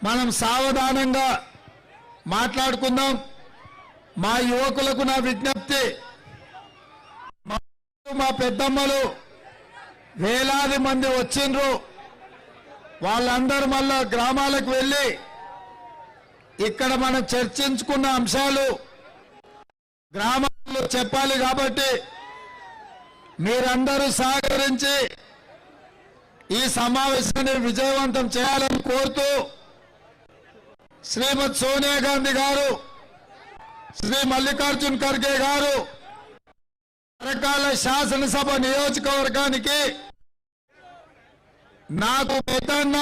మనం సావధానంగా మాట్లాడుకుందాం. మా యువకులకు నా విజ్ఞప్తి, మా పెద్దమ్మలు వేలాది మంది వచ్చిండ్రు. వాళ్ళందరూ మళ్ళా గ్రామాలకు వెళ్ళి ఇక్కడ మనం చర్చించుకున్న అంశాలు గ్రామాల్లో చెప్పాలి. కాబట్టి మీరందరూ సహకరించి ఈ సమావేశాన్ని విజయవంతం చేయాలని కోరుతూ శ్రీమతి సోనియా గాంధీ గారు, శ్రీ మల్లికార్జున్ ఖర్గే గారు పరకాల శాసనసభ నియోజకవర్గానికి నాకు పెద్దన్న,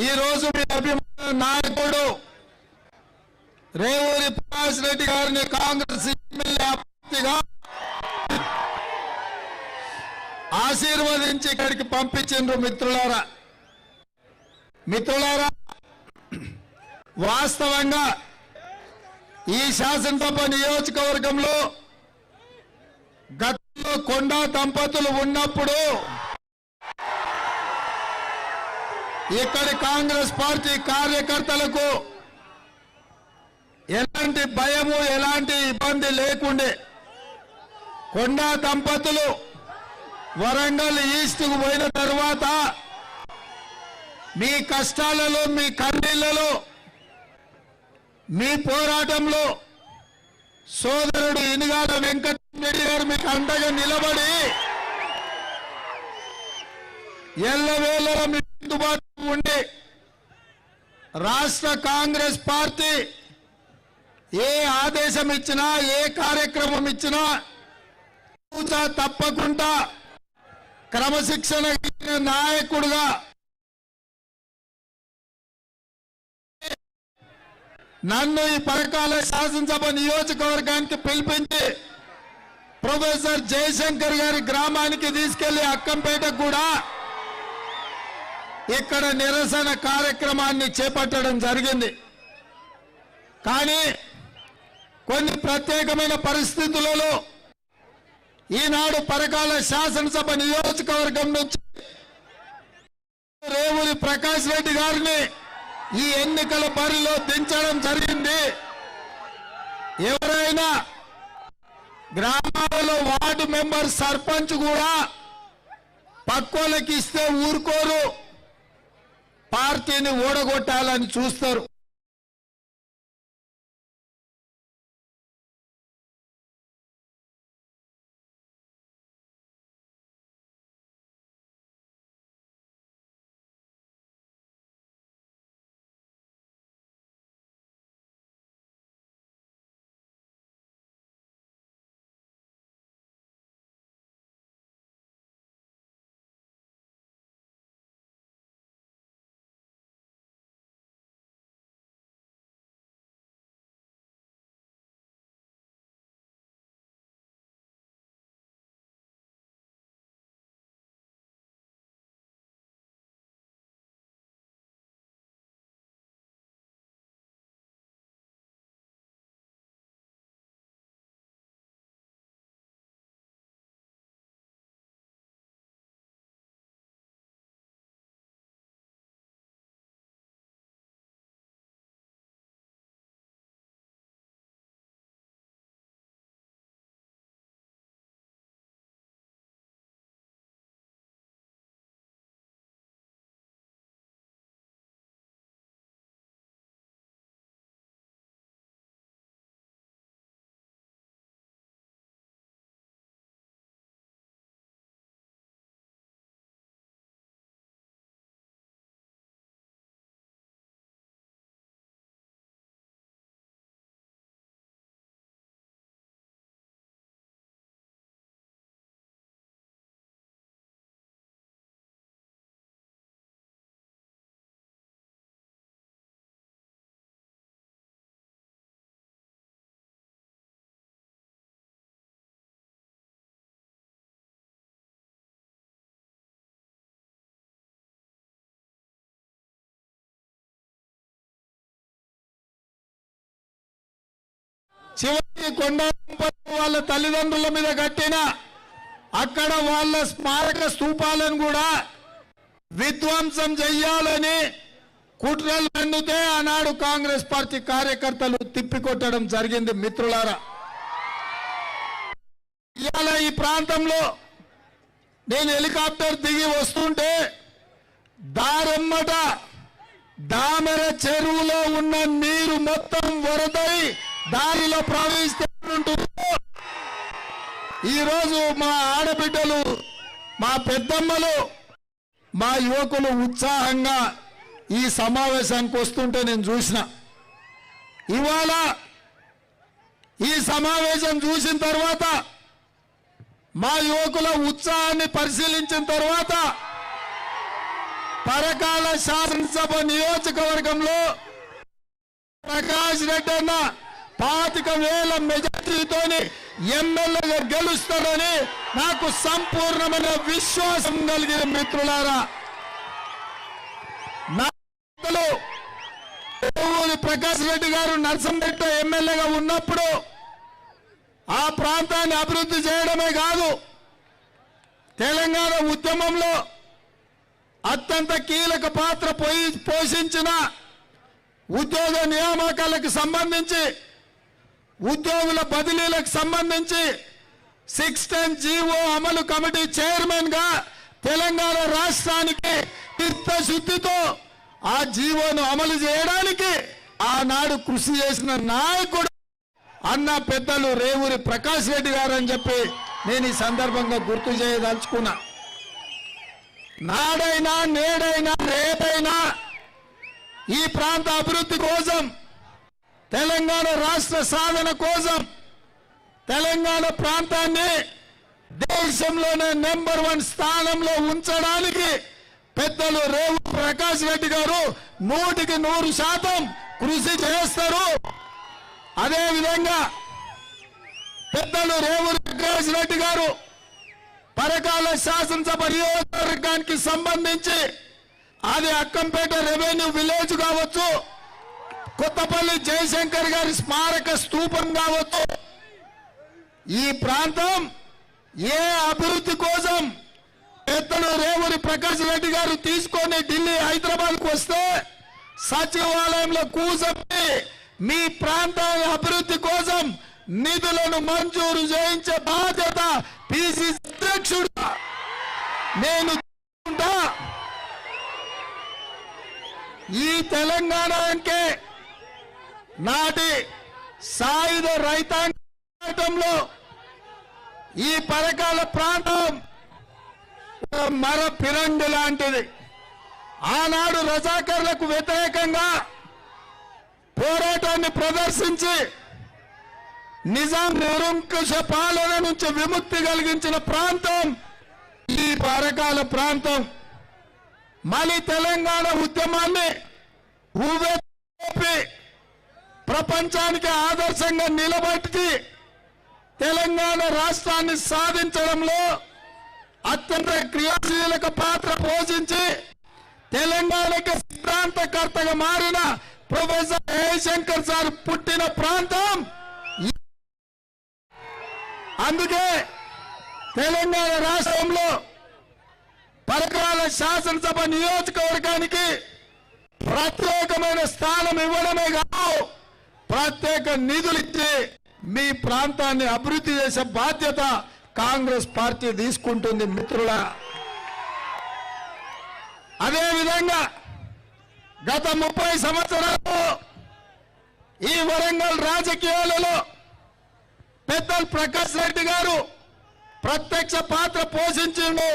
ఈరోజు మీ అభిమాన నాయకుడు రేవూరి ప్రకాష్ రెడ్డి గారిని కాంగ్రెస్ ఎమ్మెల్యే అభ్యర్థిగా ఆశీర్వదించి ఇక్కడికి పంపించిండ్రు. మిత్రులారా, వాస్తవంగా ఈ శాసనసభ నియోజకవర్గంలో గతంలో కొండా దంపతులు ఉన్నప్పుడు ఇక్కడి కాంగ్రెస్ పార్టీ కార్యకర్తలకు ఎలాంటి భయము, ఎలాంటి ఇబ్బంది లేకుండే. కొండా దంపతులు వరంగల్ ఈస్ట్కు పోయిన తర్వాత మీ కష్టాలలో, మీ కన్నీళ్లలో, మీ పోరాటంలో సోదరుడు ఇనుగాల వెంకటరెడ్డి గారు మీకు అండగా నిలబడి ఎల్లవేళలా మీ అందుబాటులో ఉండి రాష్ట్ర కాంగ్రెస్ పార్టీ ఏ ఆదేశం ఇచ్చినా, ఏ కార్యక్రమం ఇచ్చినా తప్పకుండా క్రమశిక్షణ నాయకుడుగా నన్ను ఈ పరకాల శాసనసభ నియోజకవర్గానికి పిలిపించి ప్రొఫెసర్ జయశంకర్ గారి గ్రామానికి తీసుకెళ్లి అక్కంపేటకు కూడా ఇక్కడ నిరసన కార్యక్రమాన్ని చేపట్టడం జరిగింది. కానీ కొన్ని ప్రత్యేకమైన పరిస్థితులలో ఈనాడు పరకాల శాసనసభ నియోజకవర్గం నుంచి రేవూరి ప్రకాష్ రెడ్డి గారిని ఈ ఎన్నికల బరిలో దించడం జరిగింది. ఎవరైనా గ్రామాలలో వార్డు మెంబర్, సర్పంచ్ కూడా పక్కోళ్ళకి ఇస్తే ఊరుకోరు, పార్టీని ఓడగొట్టాలని చూస్తారు. చివరికి కొండ వాళ్ళ తల్లిదండ్రుల మీద కట్టిన అక్కడ వాళ్ళ స్మారక స్తూపాలను కూడా విధ్వంసం చెయ్యాలని కుట్రలు పన్నుతే ఆనాడు కాంగ్రెస్ పార్టీ కార్యకర్తలు తిప్పికొట్టడం జరిగింది. మిత్రులారా, ఇవాళ ఈ ప్రాంతంలో నేను హెలికాప్టర్ దిగి వస్తుంటే దారెమ్మట దామెర చెరువులో ఉన్న నీరు మొత్తం వరదై దారిలో ప్రవహిస్తూ ఉంటుందో, ఈరోజు మా ఆడబిడ్డలు, మా పెద్దమ్మలు, మా యువకులు ఉత్సాహంగా ఈ సమావేశానికి వస్తుంటే నేను చూసిన. ఇవాళ ఈ సమావేశం చూసిన తర్వాత మా యువకుల ఉత్సాహాన్ని పరిశీలించిన తర్వాత పరకాల శాసనసభ నియోజకవర్గంలో ప్రకాష్ రెడ్డి అన్న 25,000 మెజార్టీతోని ఎమ్మెల్యేగా గెలుస్తాడని నాకు సంపూర్ణమైన విశ్వాసం కలిగిన మిత్రులారా, ప్రకాష్ రెడ్డి గారు నర్సంపేట ఎమ్మెల్యేగా ఉన్నప్పుడు ఆ ప్రాంతాన్ని అభివృద్ధి చేయడమే కాదు, తెలంగాణ ఉద్యమంలో అత్యంత కీలక పాత్ర పోషించిన ఉద్యోగ నియామకాలకు సంబంధించి, ఉద్యోగుల బదిలీలకు సంబంధించి 610 జీవో అమలు కమిటీ చైర్మన్ గా తెలంగాణ రాష్ట్రానికి చిత్తశుద్ధితో ఆ జీవోను అమలు చేయడానికి ఆనాడు కృషి చేసిన నాయకుడు అన్న పెద్దలు రేవూరి ప్రకాష్ రెడ్డి గారు అని చెప్పి నేను ఈ సందర్భంగా గుర్తు చేయదలుచుకున్నా. నాడైనా నేడైనా రేపైనా ఈ ప్రాంత అభివృద్ధి కోసం, తెలంగాణ రాష్ట్ర సాధన కోసం, తెలంగాణ ప్రాంతాన్ని దేశంలోనే నెంబర్ 1 స్థానంలో ఉంచడానికి పెద్దలు రేవూరి ప్రకాష్ రెడ్డి గారు 100% కృషి చేస్తారు. అదేవిధంగా పెద్దలు రేవూరి ప్రకాష్ రెడ్డి గారు పరకాల శాసనసభ నియోజకవర్గానికి సంబంధించి అది అక్కంపేట రెవెన్యూ విలేజ్ కావచ్చు, కొత్తపల్లి జయశంకర్ గారి స్మారక స్తూపం కావచ్చు, ఈ ప్రాంతం ఏ అభివృద్ధి కోసం పెద్దలు రేవూరి ప్రకాష్ రెడ్డి గారు తీసుకొని ఢిల్లీ హైదరాబాద్కు వస్తే సచివాలయంలో కూర్చొని మీ ప్రాంత అభివృద్ధి కోసం నిధులను మంజూరు చేయించే బాధ్యత పిసిసి అధ్యక్షుడు నేను. ఈ తెలంగాణకే నాటి సాయుధ రైతాంగంలో ఈ పరకాల ప్రాంతం మర పిరండి లాంటిది. ఆనాడు రజాకర్లకు వ్యతిరేకంగా పోరాటాన్ని ప్రదర్శించి నిజాం నిరంకుశ పాలన నుంచి విముక్తి కలిగించిన ప్రాంతం ఈ పరకాల ప్రాంతం. మళ్ళీ తెలంగాణ ఉద్యమాన్ని ఊపి ప్రపంచానికి ఆదర్శంగా నిలబెట్టి తెలంగాణ రాష్ట్రాన్ని సాధించడంలో అత్యంత క్రియాశీలక పాత్ర పోషించి తెలంగాణకి సిద్ధాంతకర్తగా మారిన ప్రొఫెసర్ జయశంకర్ సార్ పుట్టిన ప్రాంతం. అందుకే తెలంగాణ రాష్ట్రంలో పరకాల శాసనసభ నియోజకవర్గానికి ప్రత్యేకమైన స్థానం ఇవ్వడమే కాదు, ప్రత్యేక నిధులు ఇచ్చి మీ ప్రాంతాన్ని అభివృద్ధి చేసే బాధ్యత కాంగ్రెస్ పార్టీ తీసుకుంటుంది మిత్రులా. అదేవిధంగా గత 30 సంవత్సరాలు ఈ వరంగల్ రాజకీయాలలో పెద్దలు ప్రకాష్ రెడ్డి గారు ప్రత్యక్ష పాత్ర పోషించిండు.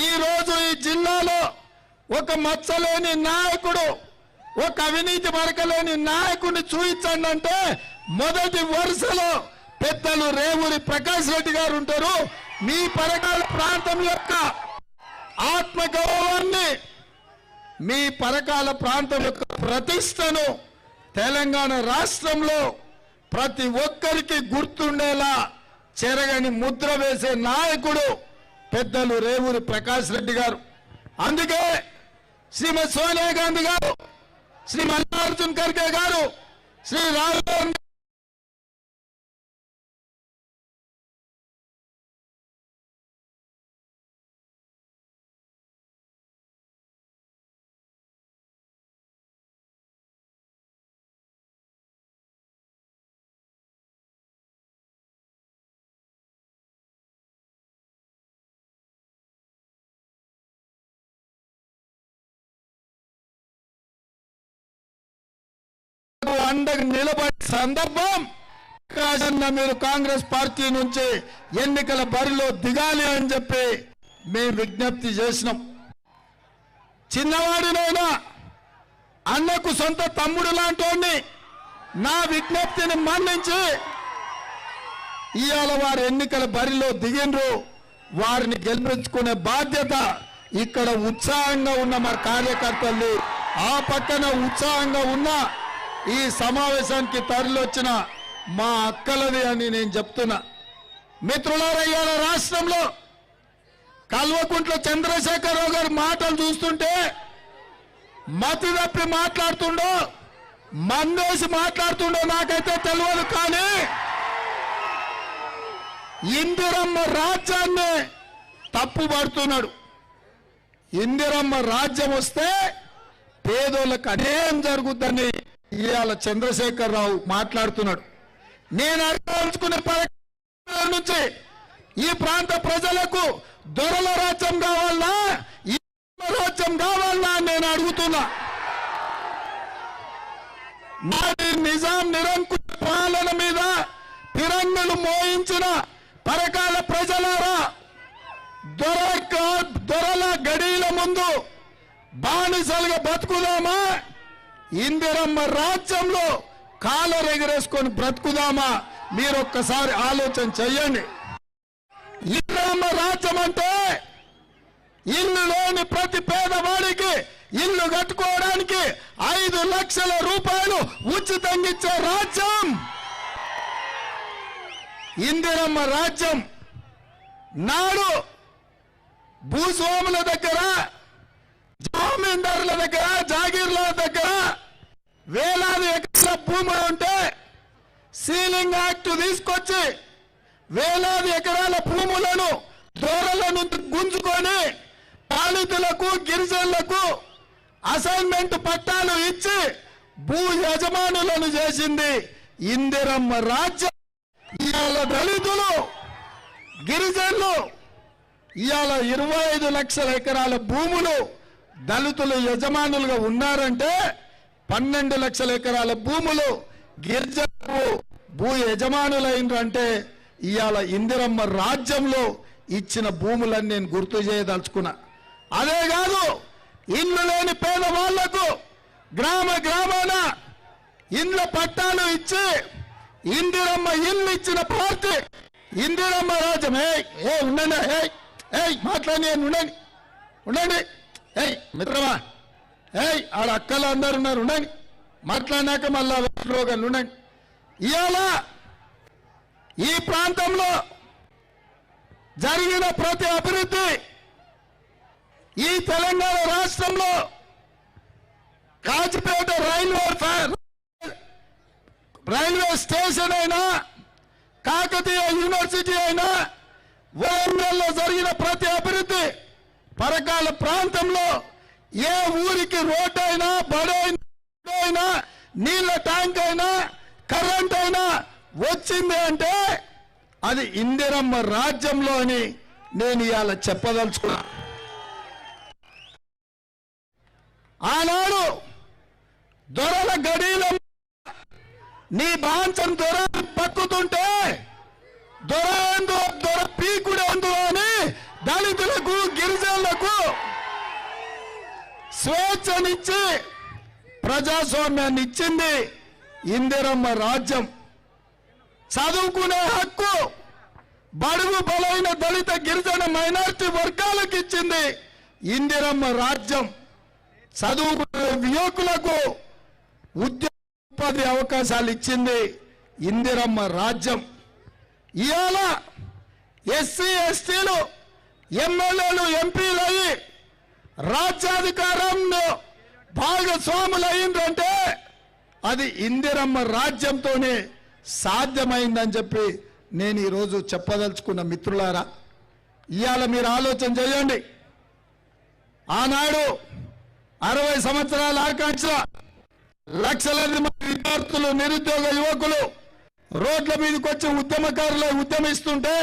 ఈ రోజు ఈ జిల్లాలో ఒక మచ్చలేని నాయకుడు, ఒక అవినీతి మరకలేని నాయకుడిని చూపించండి అంటే మొదటి వరుసలో పెద్దలు రేవూరి ప్రకాష్ రెడ్డి గారు ఉంటారు. మీ పరకాల ప్రాంతం యొక్క ఆత్మగౌరవాన్ని, మీ పరకాల ప్రాంతం యొక్క ప్రతిష్టను తెలంగాణ రాష్ట్రంలో ప్రతి ఒక్కరికి గుర్తుండేలా చెరగని ముద్ర వేసే నాయకుడు పెద్దలు రేవూరి ప్రకాష్ రెడ్డి గారు. అందుకే శ్రీమతి సోనియా గాంధీ గారు, శ్రీ మల్లికార్జున్ ఖర్గే గారు, శ్రీ రాహుల్ అండగా నిలబడే సందర్భం కాదన్న మీరు కాంగ్రెస్ పార్టీ నుంచి ఎన్నికల బరిలో దిగాలి అని చెప్పి మేము విజ్ఞప్తి చేసినాం. చిన్నవాడినైనా అన్నకు సొంత తమ్ముడు లాంటి నా విజ్ఞప్తిని మన్నించి ఇవాళ వారు ఎన్నికల బరిలో దిగిండ్రు. వారిని గెలిపించుకునే బాధ్యత ఇక్కడ ఉత్సాహంగా ఉన్న మా కార్యకర్తలు, ఆ పక్కన ఉత్సాహంగా ఉన్న ఈ సమావేశానికి తరలివచ్చిన మా అక్కలది అని నేను చెప్తున్నా. మిత్రులారా, ఇవాళ రాష్ట్రంలో కల్వకుంట్ల చంద్రశేఖరరావు గారి మాటలు చూస్తుంటే మతి తప్పి మాట్లాడుతుండో మందేసి మాట్లాడుతుండో నాకైతే తెలియదు. కానీ ఇందిరమ్మ రాజ్యాన్ని తప్పుపడుతున్నాడు. ఇందిరమ్మ రాజ్యం వస్తే పేదోళ్ళకు అన్యాయం జరుగుద్దని ఇవాళ చంద్రశేఖరరావు మాట్లాడుతున్నాడు. నేను అడగాల్చుకునే నుంచి ఈ ప్రాంత ప్రజలకు దొరల రాజ్యం కావాలన్నా ఈ రాజ్యం కావాలన్నా నేను అడుగుతున్నా. నాటి నిజాం నిరంకుశ పాలన మీద తిరంగులు మోయించిన పరకాల ప్రజలారా, దొరల గడిల ముందు బానిసలుగా బతుకుదామా, ఇందిరమ్మ రాజ్యంలో కాలరెగరేసుకొని బ్రతుకుదామా? మీరు ఒక్కసారి ఆలోచన చెయ్యండి. ఇందిరమ్మ రాజ్యం అంటే ఇల్లు లేని ప్రతి పేదవాడికి ఇల్లు కట్టుకోవడానికి 5 లక్షల రూపాయలు ఉచితంగా ఇచ్చే రాజ్యం ఇందిరమ్మ రాజ్యం. నాడు భూస్వాముల దగ్గర, జమీందారుల దగ్గర, జాగీర్ల దగ్గర వేలాది ఎకరాల భూములు ఉంటే సీలింగ్ యాక్ట్ తీసుకొచ్చి వేలాది ఎకరాల భూములను దూరలను గుంజుకొని దళితులకు, గిరిజనులకు అసైన్మెంట్ పట్టాలు ఇచ్చి భూ యజమానులను చేసింది ఇందిరమ్మ రాజ్యం. ఇవాళ దళితులు, గిరిజనులు ఇవాళ 25 లక్షల ఎకరాల భూములు దళితులు యజమానులుగా ఉన్నారంటే 12 లక్షల ఎకరాల భూములు గిరిజనులు భూ యజమానులైనరంటే ఇవాళ ఇందిరమ్మ రాజ్యంలో ఇచ్చిన భూములని నేను గుర్తు చేయదలుచుకున్నా. అదే కాదు, ఇల్లు లేని పేదవాళ్లకు గ్రామ గ్రామాన ఇండ్ల పట్టాలు ఇచ్చి ఇందిరమ్మ ఇల్లు ఇచ్చిన పార్టీ ఇందిరమ్మ రాజ్యం. ఉండండి, మాట్లాడి ఉండండి ఉండండి. మిత్రమా, ఆడ అక్కలు అందరు ఉన్నారు, ఉండండి. మాట్లాడినాక మళ్ళా స్లోగన్లు ఉండండి. ఇవాళ ఈ ప్రాంతంలో జరిగిన ప్రతి అభివృద్ధి, ఈ తెలంగాణ రాష్ట్రంలో కాచిపేట రైల్వే స్టేషన్ అయినా, కాకతీయ యూనివర్సిటీ అయినా, వరంగల్లో జరిగిన ప్రతి అభివృద్ధి, పరకాల ప్రాంతంలో ఏ ఊరికి రోడ్డు అయినా, బడైనా, నీళ్ల ట్యాంక్ అయినా, కరెంట్ అయినా వచ్చింది అంటే అది ఇందిరమ్మ రాజ్యంలో అని నేను ఇవాళ చెప్పదలుచుకున్నా. ఆనాడు దొరల గడిలో నీ బాంచం దొర పక్కుతుంటే దొర పీకుడేందు అని దళితులకు, గిరిజనులకు స్వేచ్ఛనిచ్చి ప్రజాస్వామ్యాన్ని ఇచ్చింది ఇందిరమ్మ రాజ్యం. చదువుకునే హక్కు బడుగు బలైన దళిత, గిరిజన, మైనారిటీ వర్గాలకు ఇచ్చింది ఇందిరమ్మ రాజ్యం. చదువుకునే యువకులకు ఉద్యోగ అవకాశాలు ఇచ్చింది ఇందిరమ్మ రాజ్యం. ఇవాళ ఎస్సీ, ఎస్టీలు ఎమ్మెల్యేలు, ఎంపీలు అయ్యి రాజ్యాధికారంలో భాగస్వాములు అయిందంటే అది ఇందిరమ్మ రాజ్యంతోనే సాధ్యమైందని చెప్పి నేను ఈరోజు చెప్పదలుచుకున్న. మిత్రులారా, ఇవాళ మీరు ఆలోచన చేయండి. ఆనాడు 60 సంవత్సరాల ఆకాంక్ష, లక్షలాది మంది విద్యార్థులు, నిరుద్యోగ యువకులు రోడ్ల మీదకి వచ్చి ఉద్యమకారులు ఉద్యమిస్తుంటే,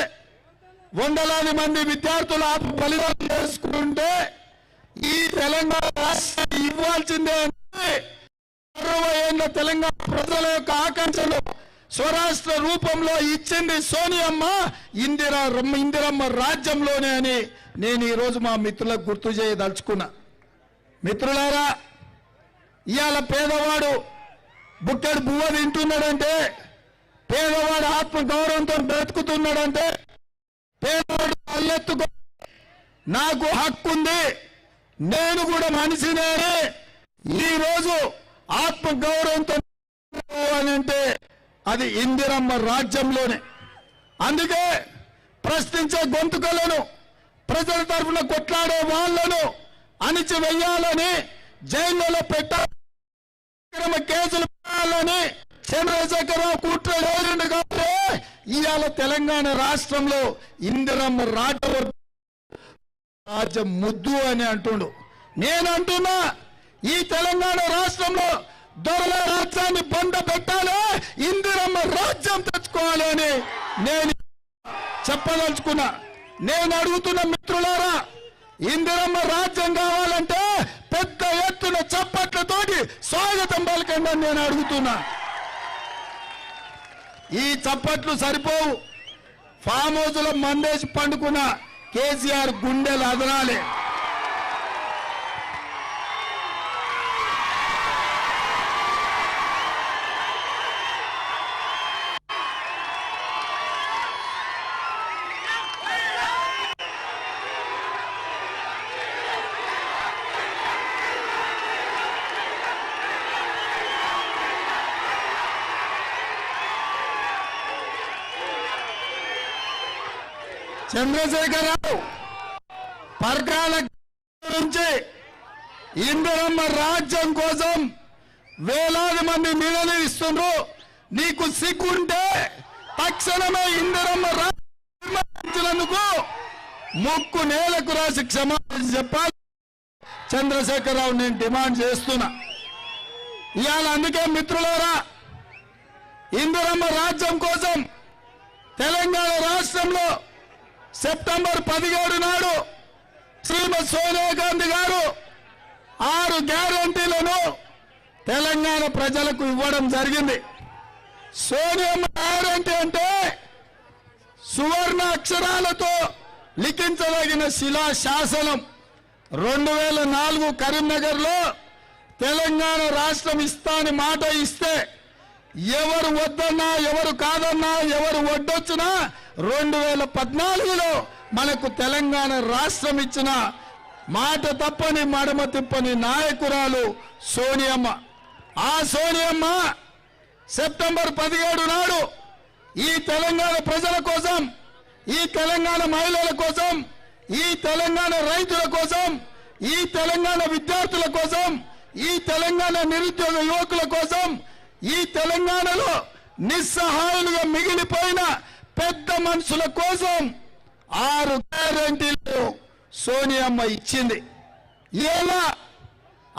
వందలాది మంది విద్యార్థులు ఆత్మ బలిదానం చేసుకుంటే ఈ తెలంగాణ రాష్ట్రాన్ని ఇవ్వాల్సిందే 60 ఏళ్ల తెలంగాణ ప్రజల యొక్క ఆకాంక్షలు స్వరాష్ట్ర రూపంలో ఇచ్చింది సోనియమ్మ ఇందిరమ్మ రాజ్యంలోనే అని నేను ఈరోజు మా మిత్రులకు గుర్తు చేయదలుచుకున్నా. మిత్రులారా, ఇవాళ పేదవాడు బుట్టెడు బువ్వ తింటున్నాడంటే, పేదవాడు ఆత్మగౌరవంతో బ్రతుకుతున్నాడంటే, పేదవాడు అల్లెత్తుకో నాకు హక్కు ఉంది, నేను కూడా మనిషినే ఈరోజు ఆత్మగౌరవంతో అంటే అది ఇందిరమ్మ రాజ్యంలోనే. అందుకే ప్రశ్నించే గొంతుకలను, ప్రజల తరఫున కొట్లాడే వాళ్లను అణిచివేయాలని, జైళ్లలో పెట్టాలని, కేసులు పెట్టాలని చంద్రశేఖరరావు కుట్ర రోజుండు కాబట్టి ఇవాళ తెలంగాణ రాష్ట్రంలో ఇందిరమ్మ రాజ్యం ముద్దు అని అంటుండు. నేను అంటున్నా, ఈ తెలంగాణ రాష్ట్రంలో దొరల రాజ్యాన్ని బంద పెట్టాలి, ఇందిరమ్మ రాజ్యం తెచ్చుకోవాలి అని నేను చెప్పదలుచుకున్నా. నేను అడుగుతున్న మిత్రులారా, ఇందిరమ్మ రాజ్యం కావాలంటే పెద్ద ఎత్తున చప్పట్లతోటి స్వాగతం పలకండి అని నేను అడుగుతున్నా. ఈ చప్పట్లు సరిపోవు. ఫామ్ హౌస్ లో మందేసి పండుకున్న కేసీఆర్ గుండెలు అదరాలి. చంద్రశేఖరరావు పర్కాల నుంచి ఇందిరమ్మ రాజ్యం కోసం వేలాది మంది నిలదీస్తున్నారు. నీకు సిగ్గుంటే తక్షణమే ఇందిరమ్మ రాజ్యంకు ముక్కు నేలకు రాసి క్షమాపణ చెప్పాలి చంద్రశేఖరరావు నేను డిమాండ్ చేస్తున్నా. ఇవాళ అందుకే మిత్రులారా, ఇందిరమ్మ రాజ్యం కోసం తెలంగాణ రాష్ట్రంలో సెప్టెంబర్ 17 నాడు శ్రీమతి సోనియా గాంధీ గారు 6 గ్యారంటీలను తెలంగాణ ప్రజలకు ఇవ్వడం జరిగింది. సోనియమ్మ గ్యారంటీ అంటే సువర్ణ అక్షరాలతో లిఖించదగిన శిలా శాసనం. 2004 కరీంనగర్లో తెలంగాణ రాష్ట్రం ఇస్తాని మాట ఇస్తే ఎవరు వద్దన్నా, ఎవరు కాదన్నా, ఎవరు వడ్డొచ్చినా 2014లో మనకు తెలంగాణ రాష్ట్రం ఇచ్చిన మాట తప్పని మడమ తిప్పని నాయకురాలు సోనియమ్మ. ఆ సోనియమ్మ సెప్టెంబర్ 17 నాడు ఈ తెలంగాణ ప్రజల కోసం, ఈ తెలంగాణ మహిళల కోసం, ఈ తెలంగాణ రైతుల కోసం, ఈ తెలంగాణ విద్యార్థుల కోసం, ఈ తెలంగాణ నిరుద్యోగ యువకుల కోసం, ఈ తెలంగాణలో నిస్సహాయులుగా మిగిలిపోయిన పెద్ద మనుషుల కోసం 6 గ్యారంటీలు సోనియమ్మ ఇచ్చింది. ఇలా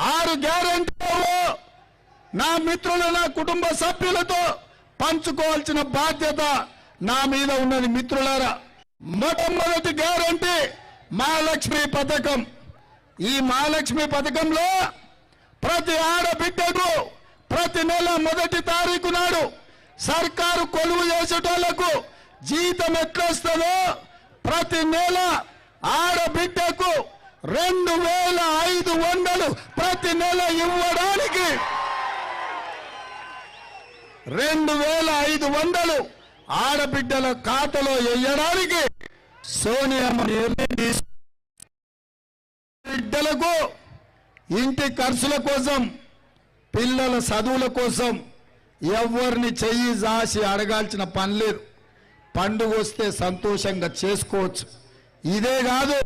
6 గ్యారంటీలు నా మిత్రులు, నా కుటుంబ సభ్యులతో పంచుకోవాల్సిన బాధ్యత నా మీద ఉన్నది. మిత్రులారా, మొట్టమొదటి గ్యారంటీ మహాలక్ష్మి పథకం. ఈ మహాలక్ష్మి పథకంలో ప్రతి ఆడబిడ్డకు ప్రతి నెల 1వ తారీఖు నాడు సర్కారు కొలువు చేసేటోళ్లకు జీతం ఎట్లొస్తుందో ప్రతి నెల ఆడబిడ్డకు 2500 ప్రతి నెల ఇవ్వడానికి 2500 ఆడబిడ్డల ఖాతాలో వేయడానికి సోనియమ్మ నిర్ణయం తీసుకుంది. బిడ్డలకు ఇంటి ఖర్చుల కోసం, పిల్లల చదువుల కోసం ఎవరిని చెయ్యి జాసి అడగాల్సిన పని లేదు. పండుగ వస్తే సంతోషంగా చేసుకోవచ్చు. ఇదే కాదు,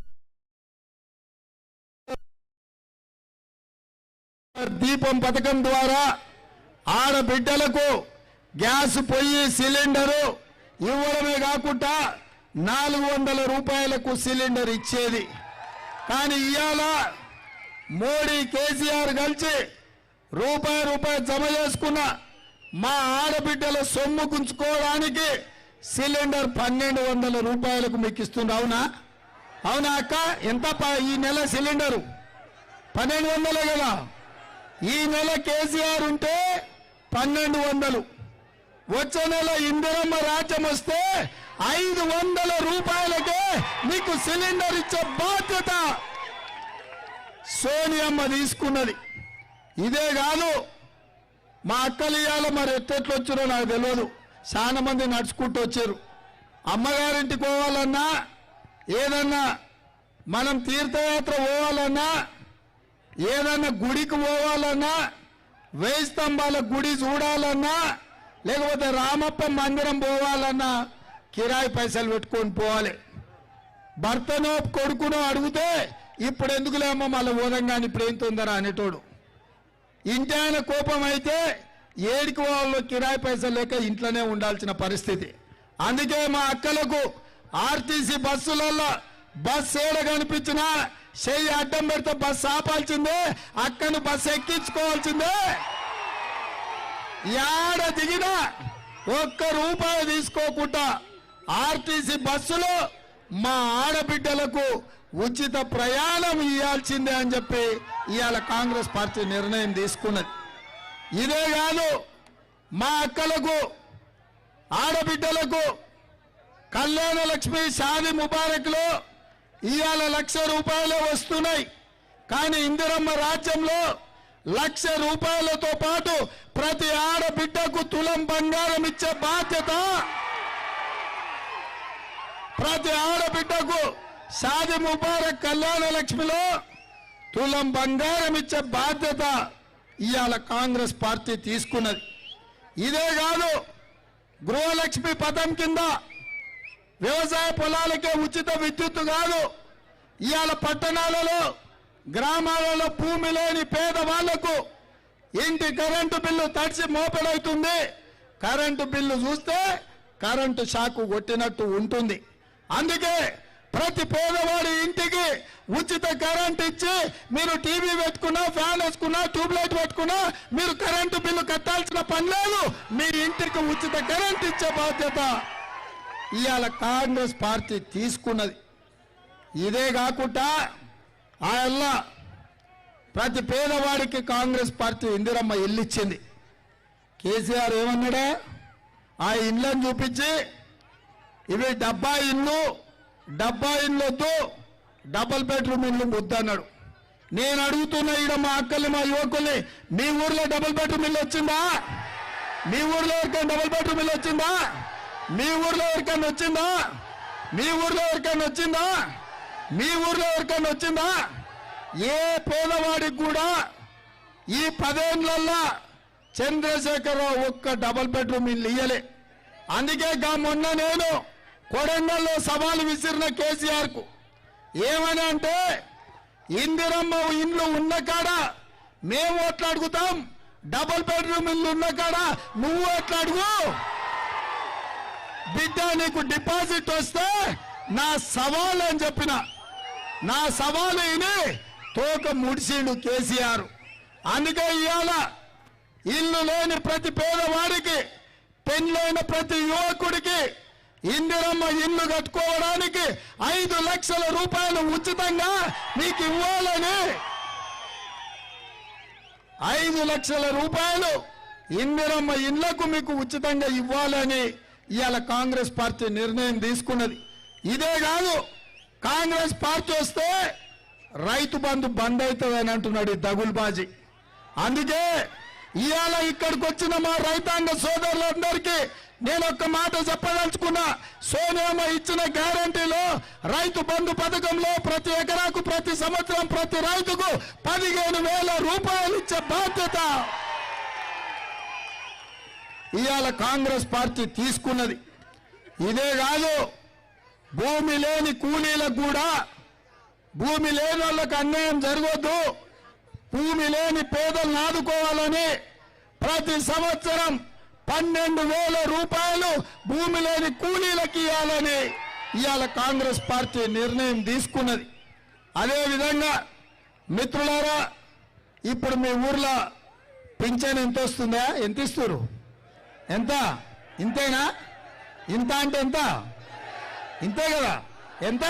దీపం పథకం ద్వారా ఆడబిడ్డలకు గ్యాస్ పొయ్యి సిలిండరు ఇవ్వడమే కాకుండా 400 రూపాయలకు సిలిండర్ ఇచ్చేది. కానీ ఇవాళ మోడీ కేసీఆర్ కలిసి రూపాయి జమ చేసుకున్న మా ఆడబిడ్డల సొమ్ము గుంచుకోవడానికి సిలిండర్ 1200 రూపాయలకు మీకు ఇస్తుంది. అవునా? అవునా అక్క? ఎంత ఈ నెల సిలిండరు 1200 కదా. ఈ నెల కేసీఆర్ ఉంటే 1200, వచ్చే నెల ఇందిరమ్మ రాజ్యం వస్తే 500 రూపాయలకే మీకు సిలిండర్ ఇచ్చే బాధ్యత సోనియమ్మ తీసుకున్నది. ఇదే కాదు, మా అక్కలు ఇవాళ మరి ఎట్టెట్లు వచ్చారో నాకు తెలియదు, చాలా మంది నడుచుకుంటూ వచ్చారు. అమ్మగారింటికి పోవాలన్నా, ఏదన్నా మనం తీర్థయాత్ర పోవాలన్నా, ఏదన్నా గుడికి పోవాలన్నా, 1000 స్తంభాల గుడి చూడాలన్నా, లేకపోతే రామప్ప మందిరం పోవాలన్నా కిరాయి పైసలు పెట్టుకొని పోవాలి. భర్తనో కొడుకునో అడిగితే ఇప్పుడు ఎందుకులేమో మళ్ళీ ఓదంగాని ఇప్పుడు ఏం తొందర అనేటోడు. ఇంటి ఆయన కోపం అయితే ఏడికి వాళ్ళు కిరాయి పైసలు లేక ఇంట్లోనే ఉండాల్సిన పరిస్థితి. అందుకే మా అక్కలకు ఆర్టీసీ బస్సులలో బస్సు ఏడ కనిపించినా చెయ్యి అడ్డం పెడితే బస్సు ఆపాల్సిందే, అక్కను బస్సు ఎక్కించుకోవాల్సిందే. యాడ దిగినా 1 రూపాయి తీసుకోకుండా ఆర్టీసీ బస్సులో మా ఆడబిడ్డలకు ఉచిత ప్రయాణం ఇవ్వాల్సిందే అని చెప్పి ఇవాళ కాంగ్రెస్ పార్టీ నిర్ణయం తీసుకున్నది. ఇదే కాదు, మా అక్కలకు ఆడబిడ్డలకు కళ్యాణ లక్ష్మి షాదీ ముబారక్లో ఇవాళ 1,00,000 రూపాయలే వస్తున్నాయి. కానీ ఇందిరమ్మ రాజ్యంలో 1,00,000 రూపాయలతో పాటు ప్రతి ఆడబిడ్డకు తులం బంగారం ఇచ్చే బాధ్యత, ప్రతి ఆడబిడ్డకు షాదీ ముబారక్ కళ్యాణ లక్ష్మిలో తులం బంగారం ఇచ్చే బాధ్యత ఇవాళ కాంగ్రెస్ పార్టీ తీసుకున్నది. ఇదే కాదు, గృహలక్ష్మి పథకం కింద వ్యవసాయ పొలాలకే ఉచిత విద్యుత్తు కాదు, ఇవాళ పట్టణాలలో గ్రామాలలో భూమి లేని పేదవాళ్లకు ఇంటి కరెంటు బిల్లు తడిసి మోపెడవుతుంది. కరెంటు బిల్లు చూస్తే కరెంటు షాకు కొట్టినట్టు ఉంటుంది. అందుకే ప్రతి పేదవాడి ఇంటికి ఉచిత కరెంట్ ఇచ్చి మీరు టీవీ పెట్టుకున్నా, ఫ్యాన్ వేసుకున్నా, ట్యూబ్లైట్ పెట్టుకున్నా మీరు కరెంటు బిల్లు కట్టాల్సిన పని లేదు. మీ ఇంటికి ఉచిత కరెంట్ ఇచ్చే బాధ్యత ఇవాళ కాంగ్రెస్ పార్టీ తీసుకున్నది. ఇదే కాకుండా ఆయల్ల ప్రతి పేదవాడికి కాంగ్రెస్ పార్టీ ఇందిరమ్మ ఇల్లు ఇచ్చింది. కేసీఆర్ ఏమన్నాడే, ఆ ఇళ్ళని చూపించి ఇవి డబ్బా ఇల్లు వద్దు, డబుల్ బెడ్రూమ్ ఇల్లు వద్దన్నాడు. నేను అడుగుతున్నా ఈడ మా అక్కల్ని, మా యువకుల్ని, మీ ఊర్లో డబుల్ బెడ్రూమ్ ఇల్లు వచ్చిందా? మీ ఊర్లో ఎవరికైనా డబుల్ బెడ్రూమ్ ఇల్లు వచ్చిందా? మీ ఊర్లో ఎవరికైనా వచ్చిందా? మీ ఊర్లో ఎవరికైనా వచ్చిందా? మీ ఊర్లో ఎవరికైనా వచ్చిందా? ఏ పేదవాడికి కూడా ఈ 10 ఏళ్లలో చంద్రశేఖరరావు ఒక్క డబుల్ బెడ్రూమ్ ఇల్లు ఇయ్యలే. అందుకే మొన్న నేను కొడంగల్లో సవాలు విసిరిన కేసీఆర్ కు ఏమని అంటే, ఇందిరమ్మ ఇల్లు ఉన్న కాడ మేము ఓట్లు అడుగుతాం, డబుల్ బెడ్రూమ్ ఇల్లు ఉన్న కాడ నువ్వు ఓట్లు అడుగు, బిడ్డ నీకు డిపాజిట్ వస్తే నా సవాల్ అని చెప్పిన. నా సవాలు విని తోక ముడిసిండు కేసీఆర్. అందుకే ఇవాళ ఇల్లు లేని ప్రతి పేదవాడికి, పెళ్ళైన ప్రతి యువకుడికి ఇందిరమ్మ ఇల్లు కట్టుకోవడానికి 5 లక్షల రూపాయలు ఉచితంగా మీకు ఇవ్వాలని, 5 లక్షల రూపాయలు ఇందిరమ్మ ఇళ్లకు మీకు ఉచితంగా ఇవ్వాలని ఇవాళ కాంగ్రెస్ పార్టీ నిర్ణయం తీసుకున్నది. ఇదే కాదు, కాంగ్రెస్ పార్టీ వస్తే రైతు బంధు బంద్ అవుతుందని అంటున్నాడు ఈ దగుల్బాజీ. అందుకే ఇవాళ ఇక్కడికి వచ్చిన మా రైతాంగ సోదరులందరికీ నేను ఒక్క మాట చెప్పదలుచుకున్నా. సోనియమ్మ ఇచ్చిన గ్యారంటీలో రైతు బంధు పథకంలో ప్రతి ఎకరాకు ప్రతి సంవత్సరం ప్రతి రైతుకు 15,000 రూపాయలు ఇచ్చే బాధ్యత ఇవాళ కాంగ్రెస్ పార్టీ తీసుకున్నది. ఇదే కాదు, భూమి లేని కూలీలకు కూడా, భూమి లేని వాళ్ళకి అన్యాయం జరగొద్దు, భూమి లేని పేదలను ఆదుకోవాలని ప్రతి సంవత్సరం 12,000 రూపాయలు భూమి లేని కూలీలకు ఇవ్వాలని ఇవాళ కాంగ్రెస్ పార్టీ నిర్ణయం తీసుకున్నది. అదేవిధంగా మిత్రులారా, ఇప్పుడు మీ ఊర్లో పింఛన్ ఎంత వస్తుందా? ఎంత ఇస్తారు? ఎంత? ఇంతేనా? ఇంత అంటే ఎంత? ఇంతే కదా? ఎంత?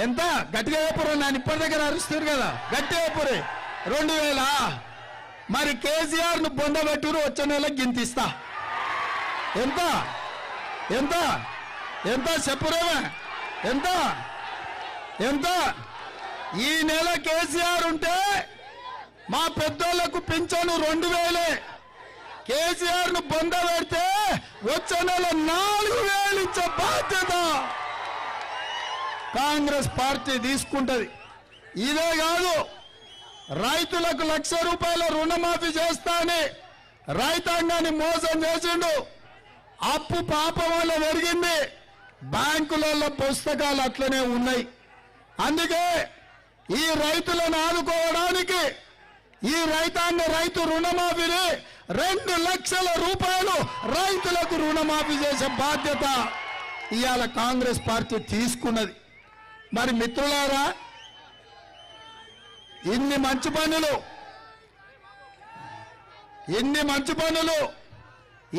ఎంత? గట్టిగా చెప్పరు, నేను ఇప్పటి దగ్గర అరుస్తారు కదా, గట్టిగా చెప్పరు. 2,000, మరి కేసీఆర్ ను బొందబెట్టురు వచ్చే నెల గింతిస్తా. ఎంత ఎంత ఎంత చెప్పురేమే? ఎంత ఎంత? ఈ నెల కేసీఆర్ ఉంటే మా పెద్దోళ్లకు పింఛను 2000. కేసీఆర్ ను బొంద పెడితే వచ్చే నెల 4000 ఇచ్చే బాధ్యత కాంగ్రెస్ పార్టీ తీసుకుంటది. ఇదే కాదు, రైతులకు ₹1,00,000 రుణమాఫీ చేస్తా అని రైతాంగాన్ని మోసం చేసిండు. అప్పు పాపం వల్ల పెరిగింది. బ్యాంకులలో పుస్తకాలు అట్లనే ఉన్నాయి. అందుకే ఈ రైతులను ఆదుకోవడానికి ఈ రైతు రుణమాఫీని ₹2,00,000 రైతులకు రుణమాఫీ చేసే బాధ్యత ఇవాళ కాంగ్రెస్ పార్టీ తీసుకున్నది. మరి మిత్రులారా, ఇన్ని మంచి పనులు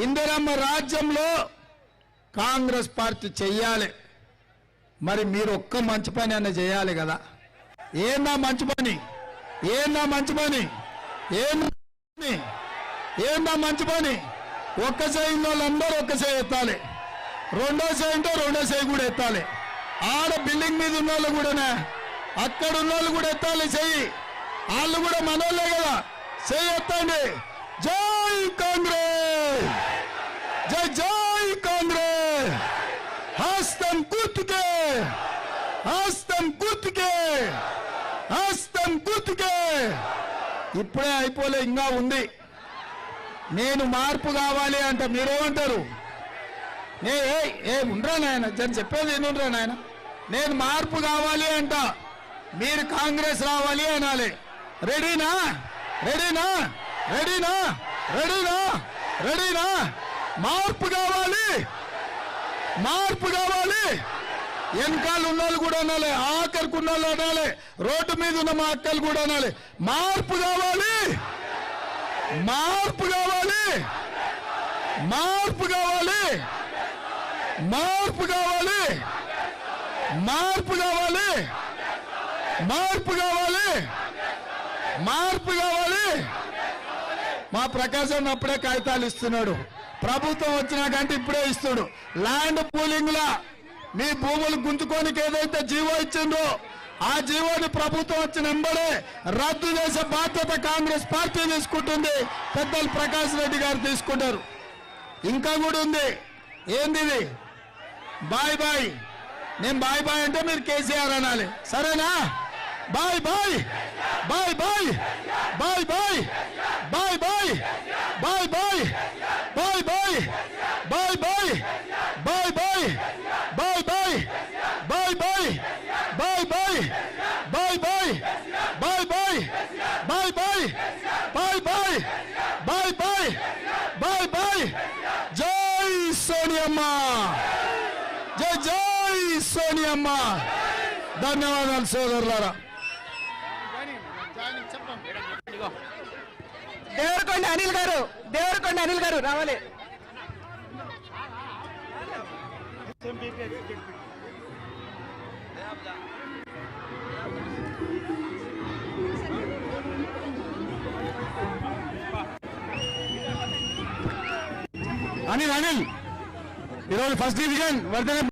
ఇందిరమ్మ రాజ్యంలో కాంగ్రెస్ పార్టీ చెయ్యాలి. మరి మీరు ఒక్క మంచి పని అన్న చేయాలి కదా. ఏందా మంచి పని? ఏందా మంచి పని? ఏందా మంచి పని? ఒక్క చేయి వాళ్ళందరూ ఒక్క చేయి ఎత్తాలి. రెండో చేయి ఉంటే రెండో చేయి కూడా ఎత్తాలి. ఆడ బిల్డింగ్ మీద ఉన్న వాళ్ళు కూడా, అక్కడ ఉన్న వాళ్ళు కూడా ఎత్తాలి చెయ్యి. వాళ్ళు కూడా మనోళ్ళే కదా. చెయ్యి ఎత్తండి. జై కాంగ్రెస్, జై జై కాంగ్రెస్. హస్తం గుర్తుకే, హస్తం గుర్తుకే, హస్తం గుర్తుకే. ఇప్పుడే అయిపోలే, ఇంకా ఉంది. నేను మార్పు కావాలి అంట. మీరేమంటారు? ఉండరా నాయన, జన్ చెప్పేది ఏనుండ్రా నాయన. నేను మార్పు కావాలి అంట, మీరు కాంగ్రెస్ రావాలి అనాలి. రెడీనా? రెడీనా? రెడీనా? రెడీనా? రెడీనా? మార్పు కావాలి, మార్పు కావాలి. వెనకాల ఉన్నోళ్ళు కూడా అనాలి, ఆఖరికి ఉన్నోళ్ళు అనాలి, రోడ్డు మీద ఉన్న మా అక్కలు కూడా అనాలి. మార్పు కావాలి, మార్పు కావాలి, మార్పు కావాలి, మార్పు కావాలి, మార్పు కావాలి, మార్పు కావాలి, మార్పు కావాలి. మా ప్రకాశం అప్పుడే కాగితాలు ఇస్తున్నాడు. ప్రభుత్వం వచ్చినాకంటే ఇప్పుడే ఇస్తాడు. ల్యాండ్ పూలింగ్ లా మీ భూములు గుంజుకోనికి ఏదైతే జీవో ఇచ్చిందో ఆ జీవోని ప్రభుత్వం వచ్చిన వెంబడే రద్దు చేసే బాధ్యత కాంగ్రెస్ పార్టీ తీసుకుంటుంది. పెద్దలు ప్రకాష్ రెడ్డి గారు తీసుకుంటారు. ఇంకా కూడా ఉంది. ఏంది ఇది? Bye bye. నేను బాయ్ బాయ్ అంటే మీరు కేసీఆర్ అనాలి. సరేనా? Bye bye, bye bye, bye bye, bye bye, bye bye, bye bye, bye bye, bye bye, bye bye, bye bye, bye bye, bye bye, bye bye, bye bye, bye bye, bye bye, bye bye. జై సోనియమ్మ, జై జై సోనియమ్మ. ధన్యవాదాలు సోదరులారా. దేవరకొండ అనిల్ గారు, దేవరకొండ అనిల్ గారు రావాలి. అనిల్ ఈరోజు first division వర్ధన